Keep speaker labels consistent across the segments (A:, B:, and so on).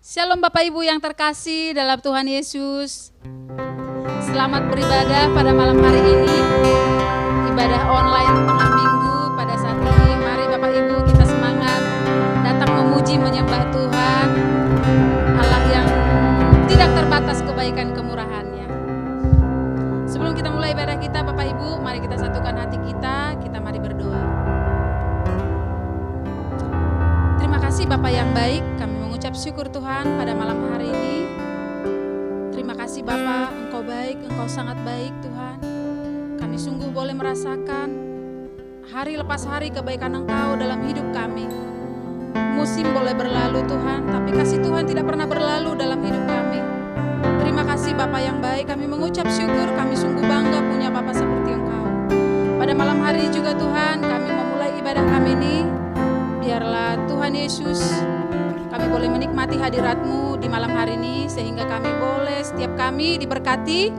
A: Shalom Bapak Ibu yang terkasih dalam Tuhan Yesus. Selamat beribadah pada malam hari ini. Ibadah online tengah minggu pada saat ini. Mari Bapak Ibu kita semangat datang memuji menyembah Tuhan, Allah yang tidak terbatas kebaikan kemurahan-Nya. Sebelum kita mulai ibadah kita Bapak Ibu, mari kita satukan hati kita mari berdoa. Terima kasih Bapak yang baik, kami mengucap syukur Tuhan pada malam hari ini. Terima kasih Bapa, Engkau baik, Engkau sangat baik Tuhan. Kami sungguh boleh merasakan hari lepas hari kebaikan Engkau dalam hidup kami. Musim boleh berlalu Tuhan, tapi kasih Tuhan tidak pernah berlalu dalam hidup kami. Terima kasih Bapa yang baik, kami mengucap syukur, kami sungguh bangga punya Bapa seperti Engkau. Pada malam hari juga Tuhan, kami memulai ibadah kami ini. Biarlah Tuhan Yesus, kami boleh menikmati hadirat-Mu di malam hari ini, sehingga kami boleh, setiap kami diberkati,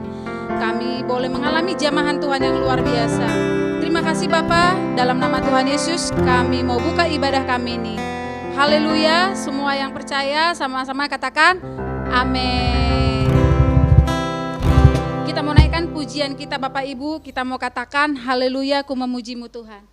A: kami boleh mengalami jamahan Tuhan yang luar biasa. Terima kasih Bapa, dalam nama Tuhan Yesus kami mau buka ibadah kami ini. Haleluya, semua yang percaya sama-sama katakan amin. Kita mau naikkan pujian kita Bapak Ibu, kita mau katakan haleluya, ku memuji-Mu Tuhan.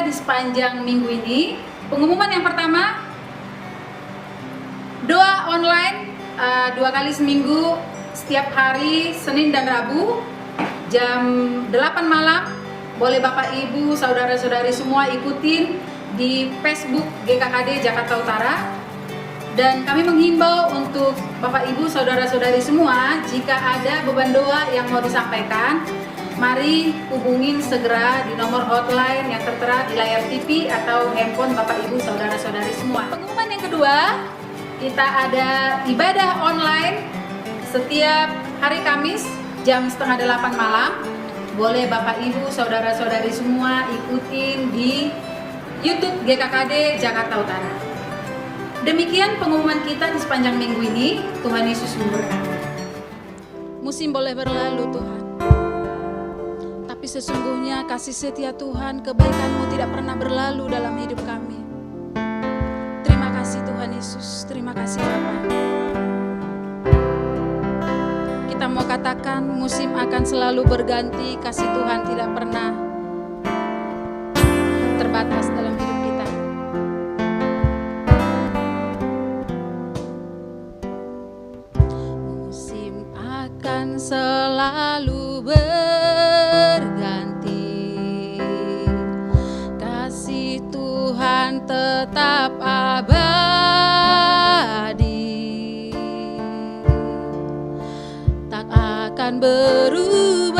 A: Sepanjang minggu ini, pengumuman yang pertama, doa online 2 kali seminggu, setiap hari Senin dan Rabu jam 8 malam. Boleh Bapak Ibu, saudara-saudari semua ikutin di Facebook GKKD Jakarta Utara. Dan kami menghimbau untuk Bapak Ibu, saudara-saudari semua, jika ada beban doa yang mau disampaikan, mari hubungin segera di nomor hotline yang tertera di layar TV atau handphone Bapak Ibu saudara-saudari semua. Pengumuman yang kedua, kita ada ibadah online setiap hari Kamis jam 7:30 malam. Boleh Bapak Ibu saudara-saudari semua ikutin di YouTube GKKD Jakarta Utara. Demikian pengumuman kita di sepanjang minggu ini. Tuhan Yesus memberkati. Musim boleh berlalu Tuhan, tapi sesungguhnya kasih setia Tuhan, kebaikan-Mu tidak pernah berlalu dalam hidup kami. Terima kasih Tuhan Yesus, terima kasih Bapa. Kita mau katakan musim akan selalu berganti, kasih Tuhan tidak pernah terbatas dalam hidup kita. Musim akan selalu berganti, kasih Tuhan tetap abadi, tak akan berubah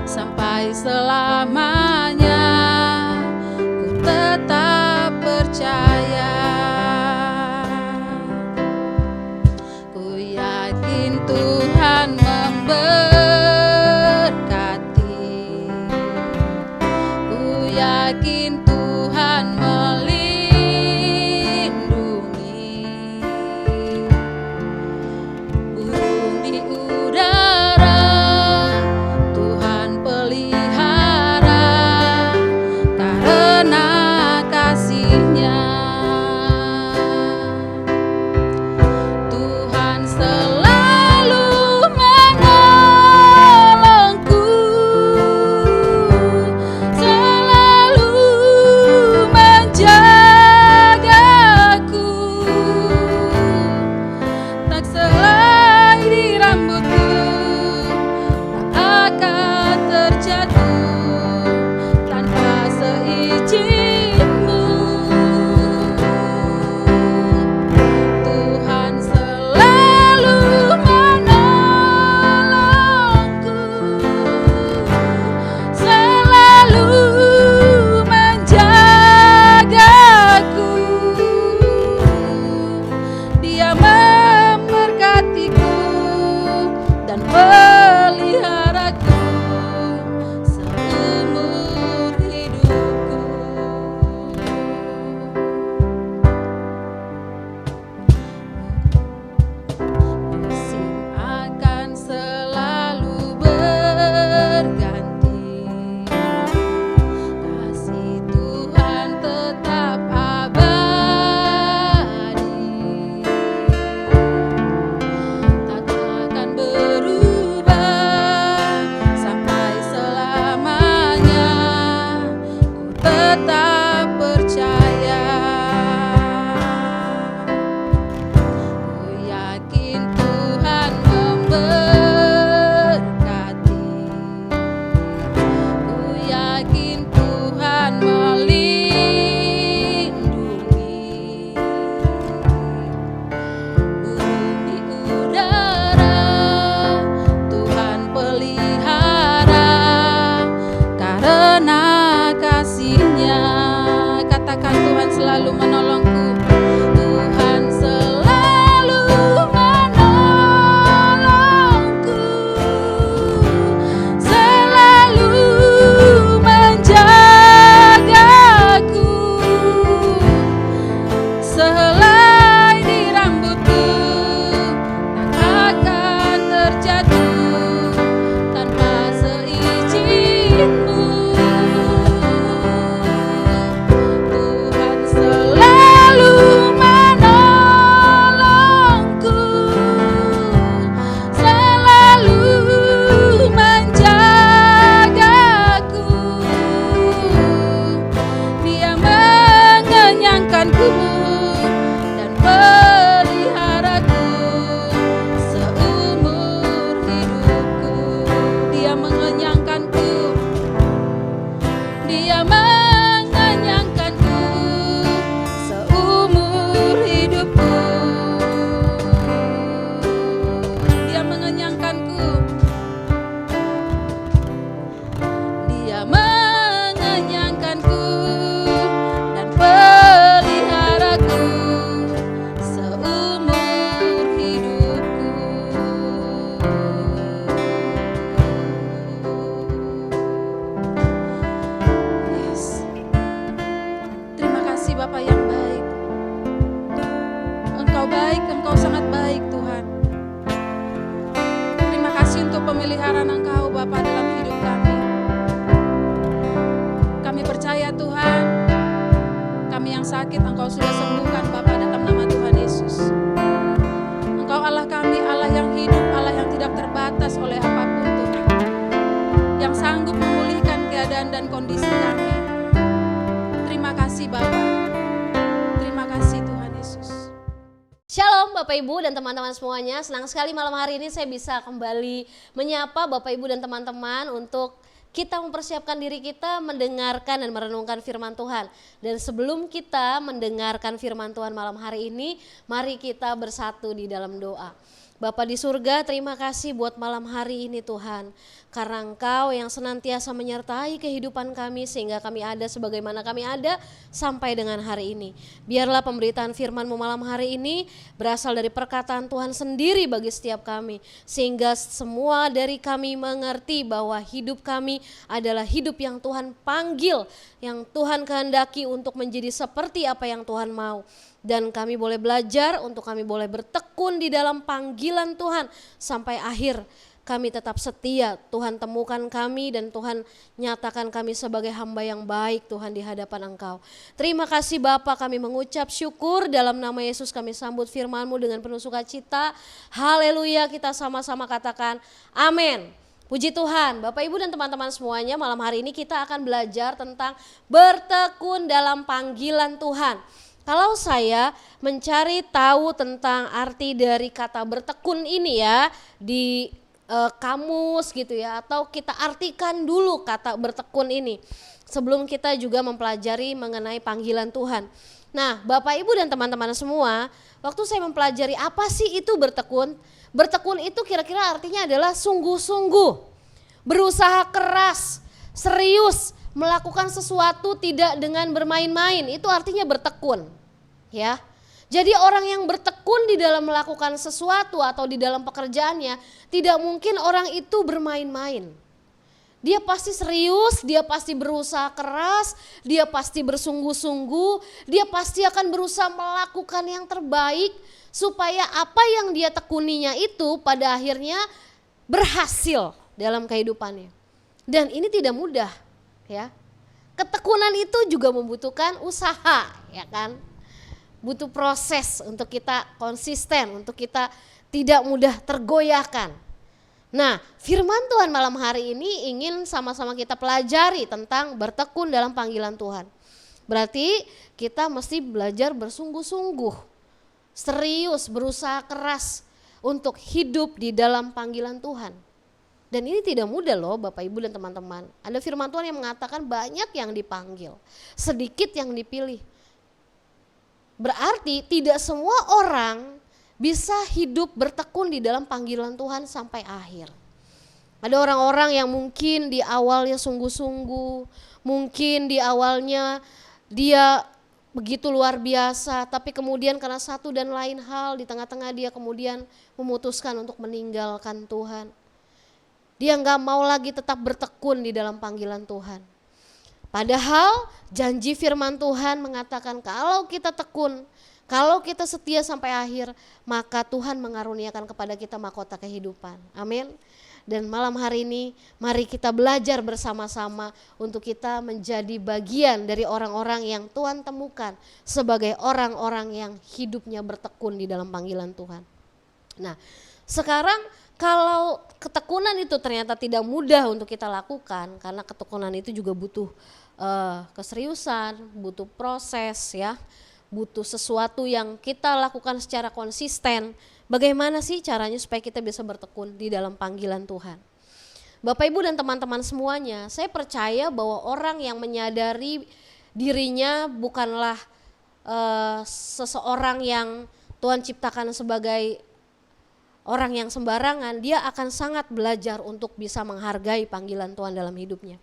A: sampai selamanya. Ku tetap percaya, ku yakin Tuhan memberkati, ku yakin Tuhan melindungi. Burung di udara Tuhan pelihara, karena kasih-Nya. Tuhan selalu menolongku, selalu menjagaku, tak selai di rambutku, tak akan terjatuh tanpa seizin-Mu. Tuhan selalu menolongku, selalu menjagaku, Dia memberkatiku dan peliharaku seumur hidupku. Musim akan selalu berganti, kasih Tuhan tetap abadi, tak akan berubah sampai selamanya. Ku tetap percaya, ku yakin Tuhan memberkati, ku yakin Tuhan melindungi. Burung di udara Tuhan pelihara, karena kasih-Nya. Katakan Tuhan selalu menolongku, Tuhan selalu menolongku, selalu menjagaku, selai di rambutku, tak akan terjatuh tanpa seizin-Mu. Tuhan selalu menolongku, selalu menjagaku, Dia mengenyangkanku dan peliharaku seumur hidupku. Dia mengenyangkanku, Dia mengenyangkanku seumur hidupku. Dia mengenyangkanku, Dia mengenyangkanku dan peliharaku seumur hidupku. Yes. Terima kasih Bapa yang baik. Engkau baik, Engkau sangat baik Tuhan. Terima kasih untuk pemeliharaan Engkau Bapa dalam hidup kami. Kami percaya Tuhan, kami yang sakit Engkau sudah sembuhkan Bapa keadaan dan kondisi kami. Terima kasih Bapak. Terima kasih Tuhan Yesus.
B: Shalom Bapak Ibu dan teman-teman semuanya. Senang sekali malam hari ini saya bisa kembali menyapa Bapak Ibu dan teman-teman untuk kita mempersiapkan diri kita mendengarkan dan merenungkan firman Tuhan. Dan sebelum kita mendengarkan firman Tuhan malam hari ini, mari kita bersatu di dalam doa. Bapa di surga, terima kasih buat malam hari ini Tuhan. Karena Engkau yang senantiasa menyertai kehidupan kami sehingga kami ada sebagaimana kami ada sampai dengan hari ini. Biarlah pemberitaan firman-Mu malam hari ini berasal dari perkataan Tuhan sendiri bagi setiap kami. Sehingga semua dari kami mengerti bahwa hidup kami adalah hidup yang Tuhan panggil, yang Tuhan kehendaki untuk menjadi seperti apa yang Tuhan mau. Dan kami boleh belajar untuk kami boleh bertekun di dalam panggilan Tuhan sampai akhir. Kami tetap setia, Tuhan temukan kami dan Tuhan nyatakan kami sebagai hamba yang baik Tuhan di hadapan Engkau. Terima kasih Bapa, kami mengucap syukur dalam nama Yesus kami sambut firman-Mu dengan penuh sukacita. Haleluya, kita sama-sama katakan amin. Puji Tuhan, Bapak Ibu dan teman-teman semuanya, malam hari ini kita akan belajar tentang bertekun dalam panggilan Tuhan. Kalau saya mencari tahu tentang arti dari kata bertekun ini ya di kamus gitu ya, atau kita artikan dulu kata bertekun ini sebelum kita juga mempelajari mengenai panggilan Tuhan. Nah Bapak Ibu dan teman-teman semua, waktu saya mempelajari apa sih itu bertekun, bertekun itu kira-kira artinya adalah sungguh-sungguh, berusaha keras, serius, melakukan sesuatu tidak dengan bermain-main, itu artinya bertekun, ya. Jadi orang yang bertekun di dalam melakukan sesuatu atau di dalam pekerjaannya, tidak mungkin orang itu bermain-main. Dia pasti serius, dia pasti berusaha keras, dia pasti bersungguh-sungguh, dia pasti akan berusaha melakukan yang terbaik supaya apa yang dia tekuninya itu pada akhirnya berhasil dalam kehidupannya. Dan ini tidak mudah. Ya, ketekunan itu juga membutuhkan usaha, ya kan? Butuh proses untuk kita konsisten, untuk kita tidak mudah tergoyahkan. Nah, firman Tuhan malam hari ini ingin sama-sama kita pelajari tentang bertekun dalam panggilan Tuhan. Berarti kita mesti belajar bersungguh-sungguh, serius, berusaha keras untuk hidup di dalam panggilan Tuhan. Dan ini tidak mudah loh Bapak Ibu dan teman-teman. Ada firman Tuhan yang mengatakan banyak yang dipanggil, sedikit yang dipilih. Berarti tidak semua orang bisa hidup bertekun di dalam panggilan Tuhan sampai akhir. Ada orang-orang yang mungkin di awalnya sungguh-sungguh, mungkin di awalnya dia begitu luar biasa, tapi kemudian karena satu dan lain hal di tengah-tengah dia kemudian memutuskan untuk meninggalkan Tuhan. Dia nggak mau lagi tetap bertekun di dalam panggilan Tuhan. Padahal janji firman Tuhan mengatakan kalau kita tekun, kalau kita setia sampai akhir, maka Tuhan mengaruniakan kepada kita mahkota kehidupan. Amin. Dan malam hari ini mari kita belajar bersama-sama untuk kita menjadi bagian dari orang-orang yang Tuhan temukan sebagai orang-orang yang hidupnya bertekun di dalam panggilan Tuhan. Nah, sekarang kalau ketekunan itu ternyata tidak mudah untuk kita lakukan, karena ketekunan itu juga butuh keseriusan, butuh proses ya, butuh sesuatu yang kita lakukan secara konsisten. Bagaimana sih caranya supaya kita bisa bertekun di dalam panggilan Tuhan? Bapak Ibu dan teman-teman semuanya, saya percaya bahwa orang yang menyadari dirinya bukanlah seseorang yang Tuhan ciptakan sebagai orang yang sembarangan, dia akan sangat belajar untuk bisa menghargai panggilan Tuhan dalam hidupnya.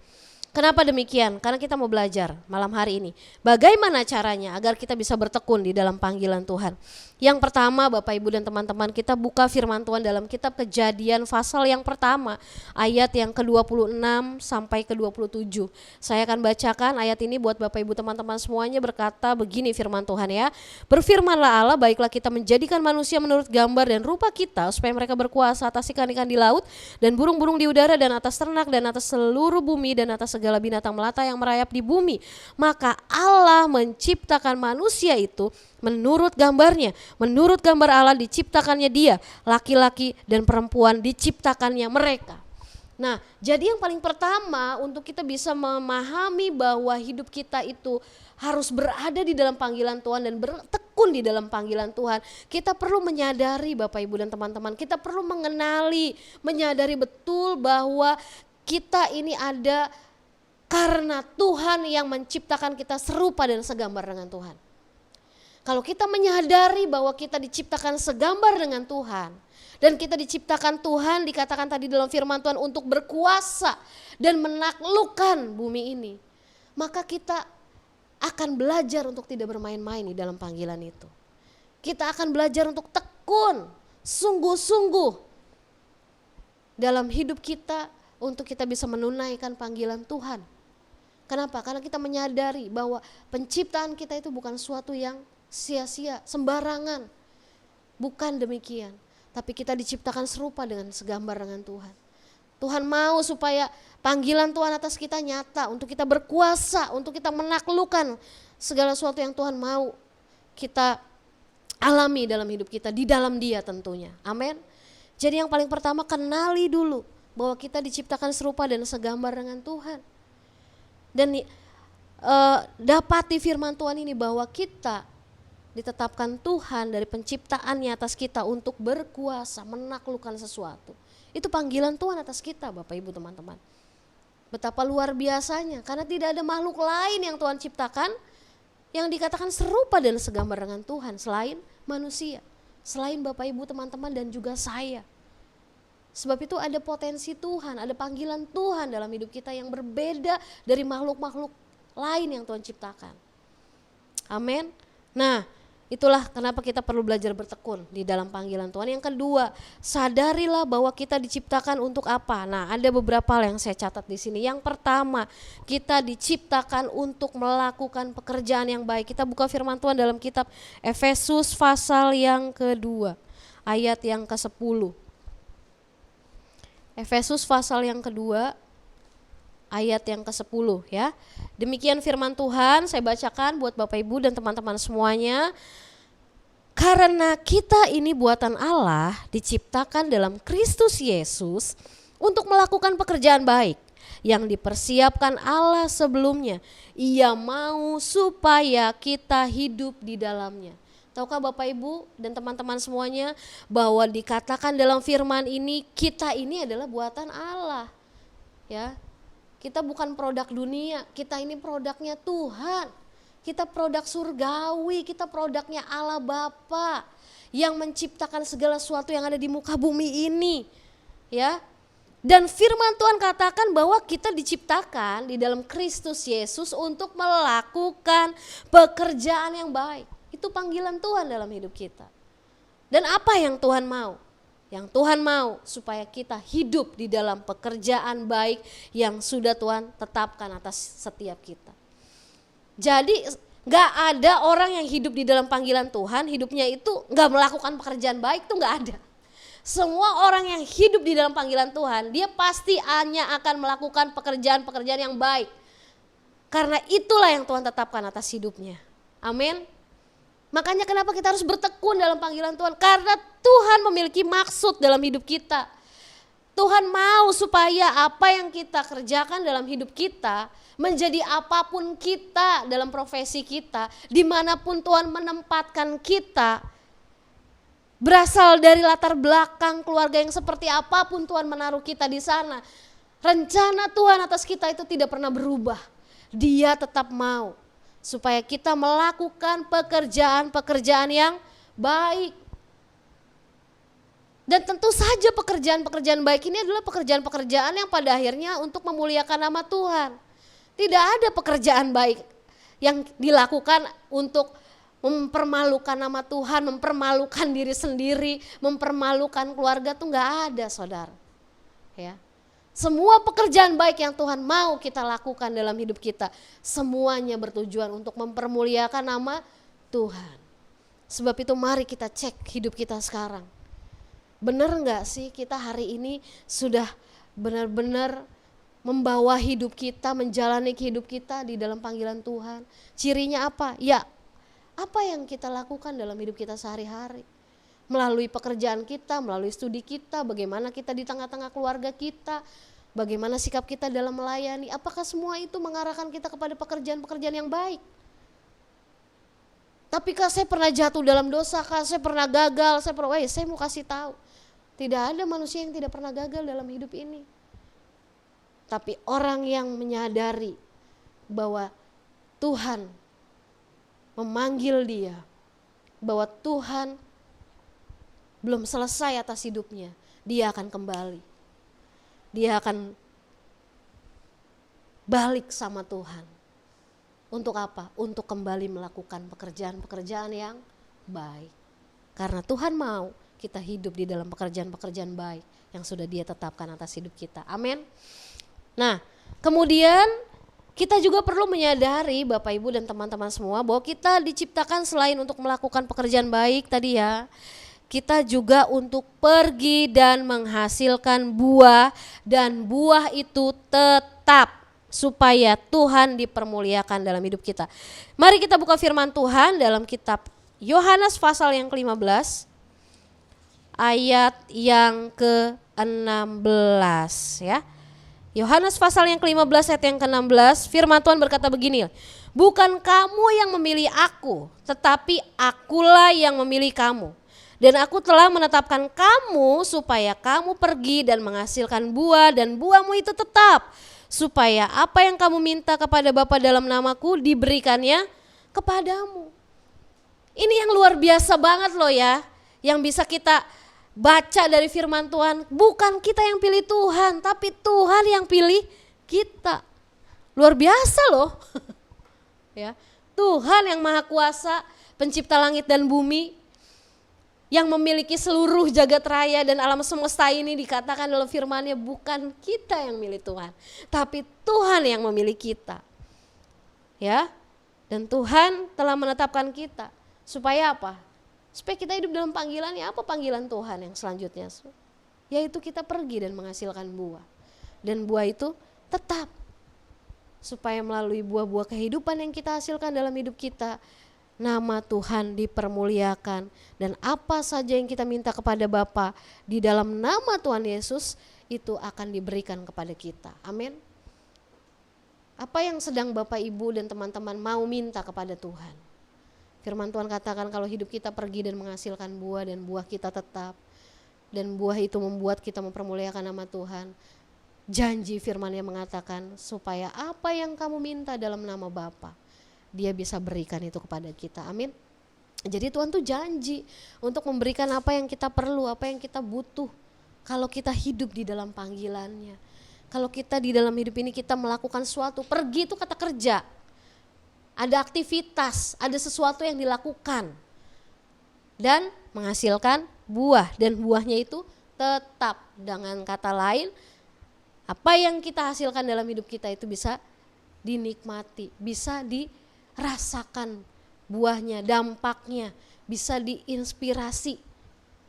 B: Kenapa demikian? Karena kita mau belajar malam hari ini. Bagaimana caranya agar kita bisa bertekun di dalam panggilan Tuhan? Yang pertama Bapak Ibu dan teman-teman, kita buka firman Tuhan dalam kitab Kejadian pasal yang pertama, ayat yang ke-26 sampai ke-27. Saya akan bacakan ayat ini buat Bapak Ibu teman-teman semuanya, berkata begini firman Tuhan ya. Berfirmanlah Allah, baiklah kita menjadikan manusia menurut gambar dan rupa kita supaya mereka berkuasa atas ikan-ikan di laut dan burung-burung di udara dan atas ternak dan atas seluruh bumi dan atas segala binatang melata yang merayap di bumi. Maka Allah menciptakan manusia itu menurut gambarnya. Menurut gambar Allah diciptakannya dia, laki-laki dan perempuan diciptakannya mereka. Nah, jadi yang paling pertama untuk kita bisa memahami bahwa hidup kita itu harus berada di dalam panggilan Tuhan dan bertekun di dalam panggilan Tuhan. Kita perlu menyadari Bapak Ibu dan teman-teman, kita perlu mengenali, menyadari betul bahwa kita ini ada karena Tuhan yang menciptakan kita serupa dan segambar dengan Tuhan. Kalau kita menyadari bahwa kita diciptakan segambar dengan Tuhan, dan kita diciptakan Tuhan, dikatakan tadi dalam firman Tuhan untuk berkuasa dan menaklukkan bumi ini, maka kita akan belajar untuk tidak bermain-main di dalam panggilan itu. Kita akan belajar untuk tekun, sungguh-sungguh dalam hidup kita untuk kita bisa menunaikan panggilan Tuhan. Kenapa? Karena kita menyadari bahwa penciptaan kita itu bukan suatu yang sia-sia, sembarangan. Bukan demikian. Tapi kita diciptakan serupa dengan segambar dengan Tuhan. Tuhan mau supaya panggilan Tuhan atas kita nyata, untuk kita berkuasa, untuk kita menaklukkan segala sesuatu yang Tuhan mau kita alami dalam hidup kita, di dalam Dia tentunya. Amin. Jadi yang paling pertama, kenali dulu bahwa kita diciptakan serupa dan segambar dengan Tuhan. Dan dapati firman Tuhan ini bahwa kita ditetapkan Tuhan dari penciptaannya atas kita untuk berkuasa, menaklukkan sesuatu. Itu panggilan Tuhan atas kita Bapak Ibu teman-teman. Betapa luar biasanya, karena tidak ada makhluk lain yang Tuhan ciptakan yang dikatakan serupa dan segambar dengan Tuhan selain manusia, selain Bapak Ibu teman-teman dan juga saya. Sebab itu ada potensi Tuhan, ada panggilan Tuhan dalam hidup kita yang berbeda dari makhluk-makhluk lain yang Tuhan ciptakan. Amin. Nah, itulah kenapa kita perlu belajar bertekun di dalam panggilan Tuhan. Yang kedua, sadarilah bahwa kita diciptakan untuk apa. Nah, ada beberapa hal yang saya catat di sini. Yang pertama, kita diciptakan untuk melakukan pekerjaan yang baik. Kita buka firman Tuhan dalam kitab Efesus pasal yang kedua, ayat yang ke-10. Efesus pasal yang kedua, ayat yang ke-10 ya. Demikian firman Tuhan, saya bacakan buat Bapak Ibu dan teman-teman semuanya. Karena kita ini buatan Allah, diciptakan dalam Kristus Yesus untuk melakukan pekerjaan baik yang dipersiapkan Allah sebelumnya. Ia mau supaya kita hidup di dalamnya. Tahukah Bapak Ibu dan teman-teman semuanya bahwa dikatakan dalam firman ini, kita ini adalah buatan Allah. Ya. Kita bukan produk dunia, kita ini produknya Tuhan. Kita produk surgawi, kita produknya Allah Bapa yang menciptakan segala sesuatu yang ada di muka bumi ini. Ya. Dan firman Tuhan katakan bahwa kita diciptakan di dalam Kristus Yesus untuk melakukan pekerjaan yang baik. Itu panggilan Tuhan dalam hidup kita. Dan apa yang Tuhan mau? Yang Tuhan mau supaya kita hidup di dalam pekerjaan baik yang sudah Tuhan tetapkan atas setiap kita. Jadi gak ada orang yang hidup di dalam panggilan Tuhan, hidupnya itu gak melakukan pekerjaan baik, itu gak ada. Semua orang yang hidup di dalam panggilan Tuhan, dia pasti hanya akan melakukan pekerjaan-pekerjaan yang baik. Karena itulah yang Tuhan tetapkan atas hidupnya. Amin. Makanya kenapa kita harus bertekun dalam panggilan Tuhan? Karena Tuhan memiliki maksud dalam hidup kita. Tuhan mau supaya apa yang kita kerjakan dalam hidup kita, menjadi apapun kita dalam profesi kita, dimanapun Tuhan menempatkan kita, berasal dari latar belakang keluarga yang seperti apapun Tuhan menaruh kita di sana. Rencana Tuhan atas kita itu tidak pernah berubah. Dia tetap mau supaya kita melakukan pekerjaan-pekerjaan yang baik. Dan tentu saja pekerjaan-pekerjaan baik ini adalah pekerjaan-pekerjaan yang pada akhirnya untuk memuliakan nama Tuhan. Tidak ada pekerjaan baik yang dilakukan untuk mempermalukan nama Tuhan, mempermalukan diri sendiri, mempermalukan keluarga, tuh nggak ada saudara. Ya. Semua pekerjaan baik yang Tuhan mau kita lakukan dalam hidup kita, semuanya bertujuan untuk mempermuliakan nama Tuhan. Sebab itu mari kita cek hidup kita sekarang. Benar enggak sih kita hari ini sudah benar-benar membawa hidup kita, menjalani hidup kita di dalam panggilan Tuhan? Cirinya apa? Ya, apa yang kita lakukan dalam hidup kita sehari-hari? Melalui pekerjaan kita, melalui studi kita, bagaimana kita di tengah-tengah keluarga kita, Bagaimana sikap kita dalam melayani? Apakah semua itu mengarahkan kita kepada pekerjaan-pekerjaan yang baik? Tapi kak saya pernah jatuh dalam dosa, kak saya pernah gagal, saya mau kasih tahu. Tidak ada manusia yang tidak pernah gagal dalam hidup ini. Tapi orang yang menyadari bahwa Tuhan memanggil dia, bahwa Tuhan belum selesai atas hidupnya, dia akan kembali. Dia akan balik sama Tuhan. Untuk apa? Untuk kembali melakukan pekerjaan-pekerjaan yang baik. Karena Tuhan mau kita hidup di dalam pekerjaan-pekerjaan baik yang sudah Dia tetapkan atas hidup kita. Amin. Nah, kemudian kita juga perlu menyadari Bapak Ibu dan teman-teman semua bahwa kita diciptakan selain untuk melakukan pekerjaan baik tadi ya, kita juga untuk pergi dan menghasilkan buah, dan buah itu tetap supaya Tuhan dipermuliakan dalam hidup kita. Mari kita buka firman Tuhan dalam kitab Yohanes pasal yang ke-15 ayat yang ke-16 ya. Yohanes pasal yang ke-15 ayat yang ke-16, firman Tuhan berkata begini, bukan kamu yang memilih aku, tetapi akulah yang memilih kamu. Dan aku telah menetapkan kamu supaya kamu pergi dan menghasilkan buah, dan buahmu itu tetap, supaya apa yang kamu minta kepada Bapa dalam namaku diberikannya kepadamu. Ini yang luar biasa banget loh ya, yang bisa kita baca dari firman Tuhan. Bukan kita yang pilih Tuhan, tapi Tuhan yang pilih kita. Luar biasa loh. Ya, Tuhan yang Maha Kuasa, pencipta langit dan bumi, yang memiliki seluruh jagat raya dan alam semesta ini, dikatakan dalam firman-Nya bukan kita yang milih Tuhan, tapi Tuhan yang memilih kita. Ya. Dan Tuhan telah menetapkan kita supaya apa? Supaya kita hidup dalam panggilannya. Apa panggilan Tuhan yang selanjutnya? Yaitu kita pergi dan menghasilkan buah. Dan buah itu tetap. Supaya melalui buah-buah kehidupan yang kita hasilkan dalam hidup kita, nama Tuhan dipermuliakan. Dan apa saja yang kita minta kepada Bapa di dalam nama Tuhan Yesus, itu akan diberikan kepada kita. Amin. Apa yang sedang Bapak Ibu dan teman-teman mau minta kepada Tuhan? Firman Tuhan katakan kalau hidup kita pergi dan menghasilkan buah, dan buah kita tetap, dan buah itu membuat kita mempermuliakan nama Tuhan. Janji firman-Nya mengatakan supaya apa yang kamu minta dalam nama Bapa, Dia bisa berikan itu kepada kita. Amin. Jadi Tuhan tuh janji untuk memberikan apa yang kita perlu, apa yang kita butuh. Kalau kita hidup di dalam panggilannya. Kalau kita di dalam hidup ini kita melakukan sesuatu, pergi itu kata kerja. Ada aktivitas, ada sesuatu yang dilakukan. Dan menghasilkan buah, dan buahnya itu tetap. Dengan kata lain, apa yang kita hasilkan dalam hidup kita itu bisa dinikmati, bisa dirasakan buahnya, dampaknya, bisa diinspirasi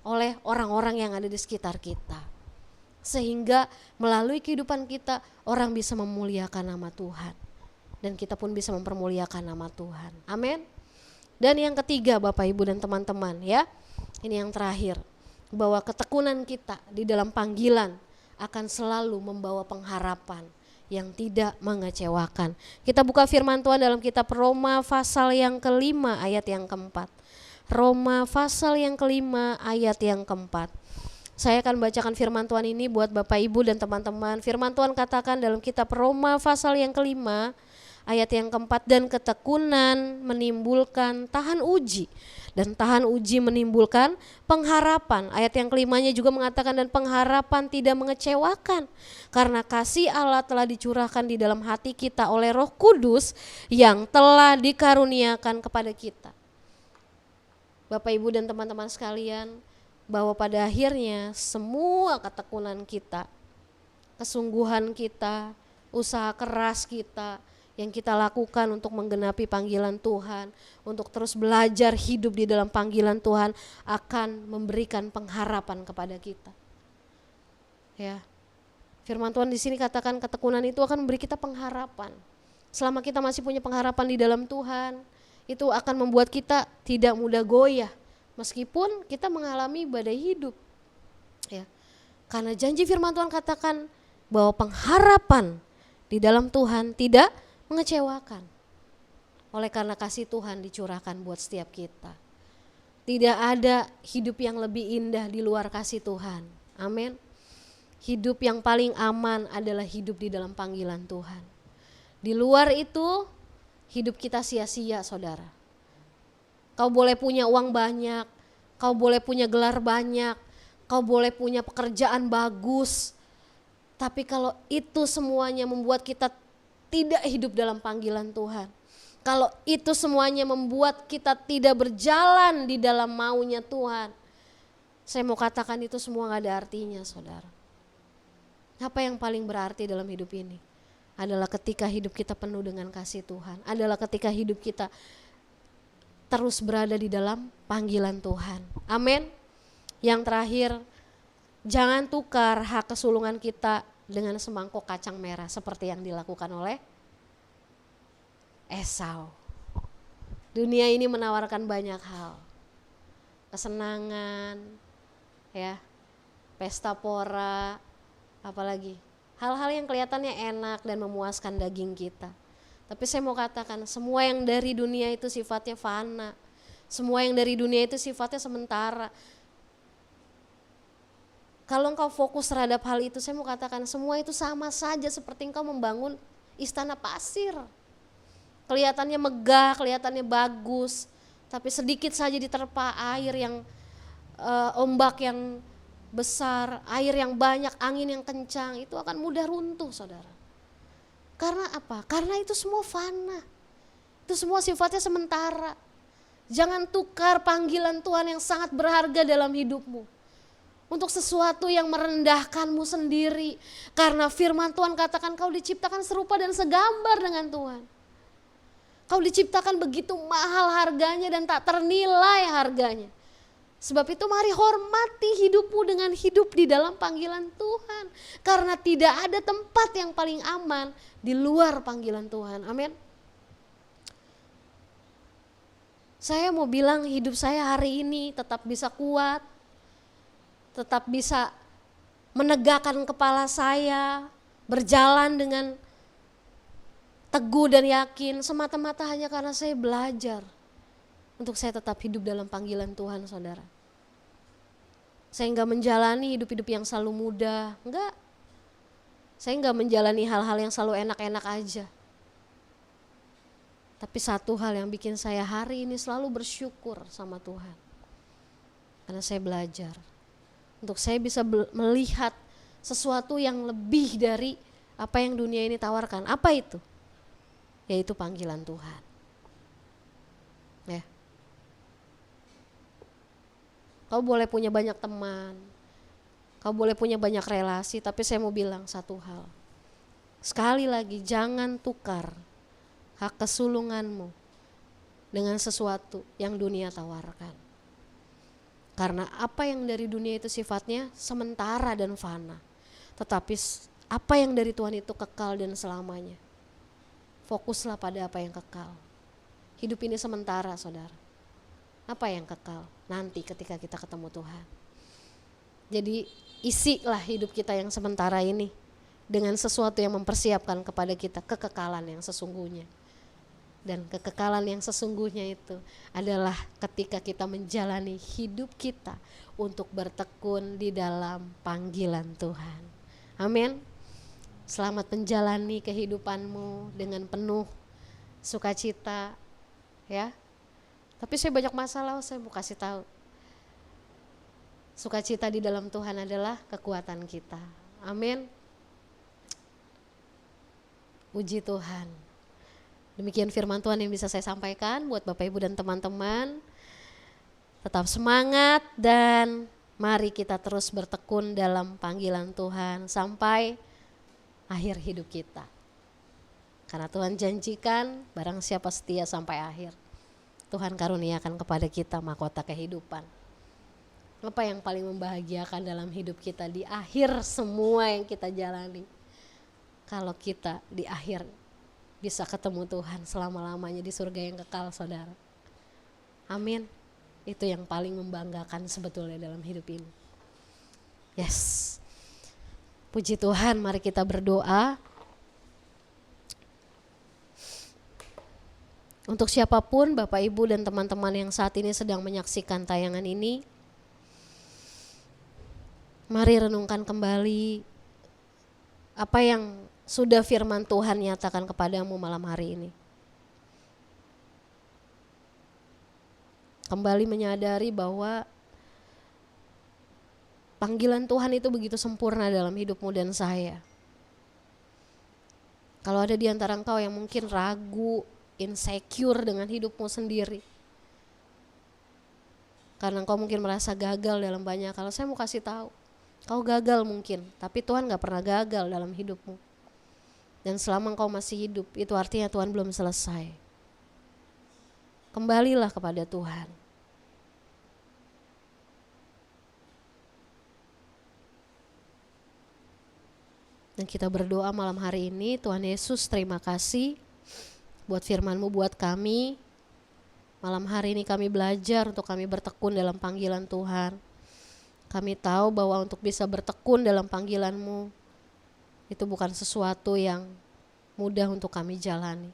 B: oleh orang-orang yang ada di sekitar kita. Sehingga melalui kehidupan kita orang bisa memuliakan nama Tuhan. Dan kita pun bisa mempermuliakan nama Tuhan. Amin. Dan yang ketiga Bapak Ibu dan teman-teman ya, ini yang terakhir, bahwa ketekunan kita di dalam panggilan akan selalu membawa pengharapan yang tidak mengecewakan. Kita buka firman Tuhan dalam kitab Roma pasal yang ke-5 ayat yang ke-4. Roma pasal yang ke-5 ayat yang ke-4. Saya akan bacakan firman Tuhan ini buat Bapak Ibu dan teman-teman. Firman Tuhan katakan dalam kitab Roma pasal yang ke-5 ayat yang ke-4, dan ketekunan menimbulkan tahan uji, dan tahan uji menimbulkan pengharapan. Ayat yang ke-5-nya juga mengatakan, dan pengharapan tidak mengecewakan, karena kasih Allah telah dicurahkan di dalam hati kita oleh Roh Kudus yang telah dikaruniakan kepada kita. Bapak Ibu dan teman-teman sekalian, bahwa pada akhirnya semua ketekunan kita, kesungguhan kita, usaha keras kita yang kita lakukan untuk menggenapi panggilan Tuhan, untuk terus belajar hidup di dalam panggilan Tuhan, akan memberikan pengharapan kepada kita. Ya, firman Tuhan di sini katakan ketekunan itu akan memberi kita pengharapan. Selama kita masih punya pengharapan di dalam Tuhan, itu akan membuat kita tidak mudah goyah, meskipun kita mengalami badai hidup. Ya, karena janji firman Tuhan katakan, bahwa pengharapan di dalam Tuhan tidak mengecewakan. Oleh karena kasih Tuhan dicurahkan buat setiap kita. Tidak ada hidup yang lebih indah di luar kasih Tuhan. Amin. Hidup yang paling aman adalah hidup di dalam panggilan Tuhan. Di luar itu hidup kita sia-sia, saudara. Kau boleh punya uang banyak, kau boleh punya gelar banyak, kau boleh punya pekerjaan bagus. Tapi kalau itu semuanya membuat kita tidak hidup dalam panggilan Tuhan, kalau itu semuanya membuat kita tidak berjalan di dalam maunya Tuhan, saya mau katakan itu semua gak ada artinya, saudara. Apa yang paling berarti dalam hidup ini? Adalah ketika hidup kita penuh dengan kasih Tuhan. Adalah ketika hidup kita terus berada di dalam panggilan Tuhan. Amin. Yang terakhir, jangan tukar hak kesulungan kita dengan semangkok kacang merah seperti yang dilakukan oleh Esau. Dunia ini menawarkan banyak hal. Kesenangan, ya, pesta pora, apalagi hal-hal yang kelihatannya enak dan memuaskan daging kita. Tapi saya mau katakan, semua yang dari dunia itu sifatnya fana. Semua yang dari dunia itu sifatnya sementara. Kalau engkau fokus terhadap hal itu, saya mau katakan semua itu sama saja seperti engkau membangun istana pasir. Kelihatannya megah, kelihatannya bagus, tapi sedikit saja diterpa air yang ombak yang besar, air yang banyak, angin yang kencang, itu akan mudah runtuh, saudara. Karena apa? Karena itu semua fana. Itu semua sifatnya sementara. Jangan tukar panggilan Tuhan yang sangat berharga dalam hidupmu untuk sesuatu yang merendahkanmu sendiri. Karena firman Tuhan katakan kau diciptakan serupa dan segambar dengan Tuhan. Kau diciptakan begitu mahal harganya dan tak ternilai harganya. Sebab itu mari hormati hidupmu dengan hidup di dalam panggilan Tuhan. Karena tidak ada tempat yang paling aman di luar panggilan Tuhan. Amin. Saya mau bilang hidup saya hari ini tetap bisa kuat. Tetap bisa menegakkan kepala saya. Berjalan dengan teguh dan yakin semata-mata hanya karena saya belajar untuk saya tetap hidup dalam panggilan Tuhan, saudara. Saya enggak menjalani hidup-hidup yang selalu mudah, enggak. Saya enggak menjalani hal-hal yang selalu enak-enak aja. Tapi satu hal yang bikin saya hari ini selalu bersyukur sama Tuhan. Karena saya belajar untuk saya bisa melihat sesuatu yang lebih dari apa yang dunia ini tawarkan. Apa itu? Yaitu panggilan Tuhan. Ya. Kau boleh punya banyak teman, kau boleh punya banyak relasi, tapi saya mau bilang satu hal. Sekali lagi, jangan tukar hak kesulunganmu dengan sesuatu yang dunia tawarkan. Karena apa yang dari dunia itu sifatnya sementara dan fana. Tetapi apa yang dari Tuhan itu kekal dan selamanya. Fokuslah pada apa yang kekal. Hidup ini sementara, saudara. Apa yang kekal? Nanti ketika kita ketemu Tuhan. Jadi isilah hidup kita yang sementara ini dengan sesuatu yang mempersiapkan kepada kita kekekalan yang sesungguhnya. Dan kekekalan yang sesungguhnya itu adalah ketika kita menjalani hidup kita untuk bertekun di dalam panggilan Tuhan. Amin. Selamat menjalani kehidupanmu dengan penuh sukacita, ya. Tapi saya banyak masalah, saya mau kasih tahu. Sukacita di dalam Tuhan adalah kekuatan kita. Amin. Puji Tuhan. Demikian firman Tuhan yang bisa saya sampaikan buat Bapak Ibu dan teman-teman. Tetap semangat dan mari kita terus bertekun dalam panggilan Tuhan sampai akhir hidup kita. Karena Tuhan janjikan barang siapa setia sampai akhir, Tuhan karuniakan kepada kita mahkota kehidupan. Apa yang paling membahagiakan dalam hidup kita di akhir semua yang kita jalani? Kalau kita di akhir bisa ketemu Tuhan selama-lamanya di surga yang kekal, saudara. Amin. Itu yang paling membanggakan sebetulnya dalam hidup ini. Yes. Puji Tuhan, mari kita berdoa. Untuk siapapun Bapak Ibu dan teman-teman yang saat ini sedang menyaksikan tayangan ini, mari renungkan kembali apa yang sudah firman Tuhan nyatakan kepadamu malam hari ini. Kembali menyadari bahwa panggilan Tuhan itu begitu sempurna dalam hidupmu dan saya. Kalau ada di antara engkau yang mungkin ragu, insecure dengan hidupmu sendiri, karena engkau mungkin merasa gagal dalam banyak hal, saya mau kasih tahu, kau gagal mungkin, tapi Tuhan gak pernah gagal dalam hidupmu. Dan selama engkau masih hidup, itu artinya Tuhan belum selesai. Kembalilah kepada Tuhan. Dan kita berdoa malam hari ini, Tuhan Yesus, terima kasih buat firman-Mu buat kami. Malam hari ini kami belajar untuk kami bertekun dalam panggilan Tuhan. Kami tahu bahwa untuk bisa bertekun dalam panggilan-Mu, itu bukan sesuatu yang mudah untuk kami jalani.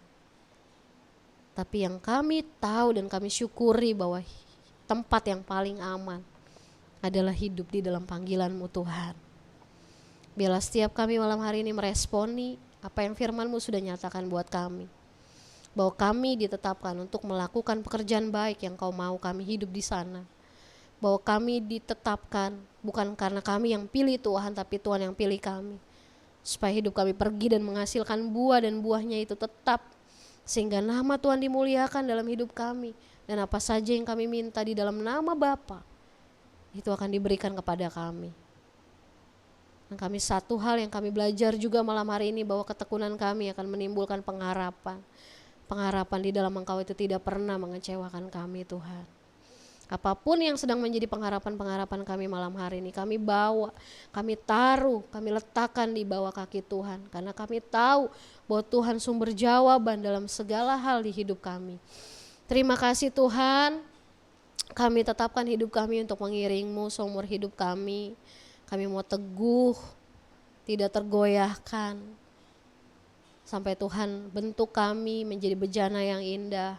B: Tapi yang kami tahu dan kami syukuri bahwa tempat yang paling aman adalah hidup di dalam panggilan-Mu Tuhan. Biarlah setiap kami malam hari ini meresponi apa yang firman-Mu sudah nyatakan buat kami. Bahwa kami ditetapkan untuk melakukan pekerjaan baik yang Kau mau kami hidup di sana. Bahwa kami ditetapkan bukan karena kami yang pilih Tuhan, tapi Tuhan yang pilih kami. Supaya hidup kami pergi dan menghasilkan buah, dan buahnya itu tetap. Sehingga nama Tuhan dimuliakan dalam hidup kami. Dan apa saja yang kami minta di dalam nama Bapa, itu akan diberikan kepada kami. Dan kami satu hal yang kami belajar juga malam hari ini, bahwa ketekunan kami akan menimbulkan pengharapan. Pengharapan di dalam Engkau itu tidak pernah mengecewakan kami Tuhan. Apapun yang sedang menjadi pengharapan-pengharapan kami malam hari ini, kami bawa, kami taruh, kami letakkan di bawah kaki Tuhan. Karena kami tahu bahwa Tuhan sumber jawaban dalam segala hal di hidup kami. Terima kasih Tuhan, kami tetapkan hidup kami untuk mengiring-Mu seumur hidup kami. Kami mau teguh, tidak tergoyahkan, sampai Tuhan bentuk kami menjadi bejana yang indah.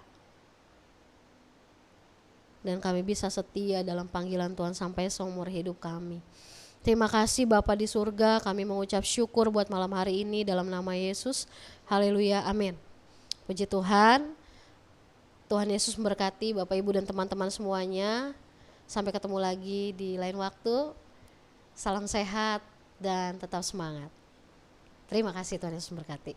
B: Dan kami bisa setia dalam panggilan Tuhan sampai seumur hidup kami. Terima kasih Bapa di surga, kami mengucap syukur buat malam hari ini dalam nama Yesus. Haleluya, amin. Puji Tuhan. Tuhan Yesus memberkati Bapak Ibu dan teman-teman semuanya. Sampai ketemu lagi di lain waktu. Salam sehat dan tetap semangat. Terima kasih, Tuhan Yesus memberkati.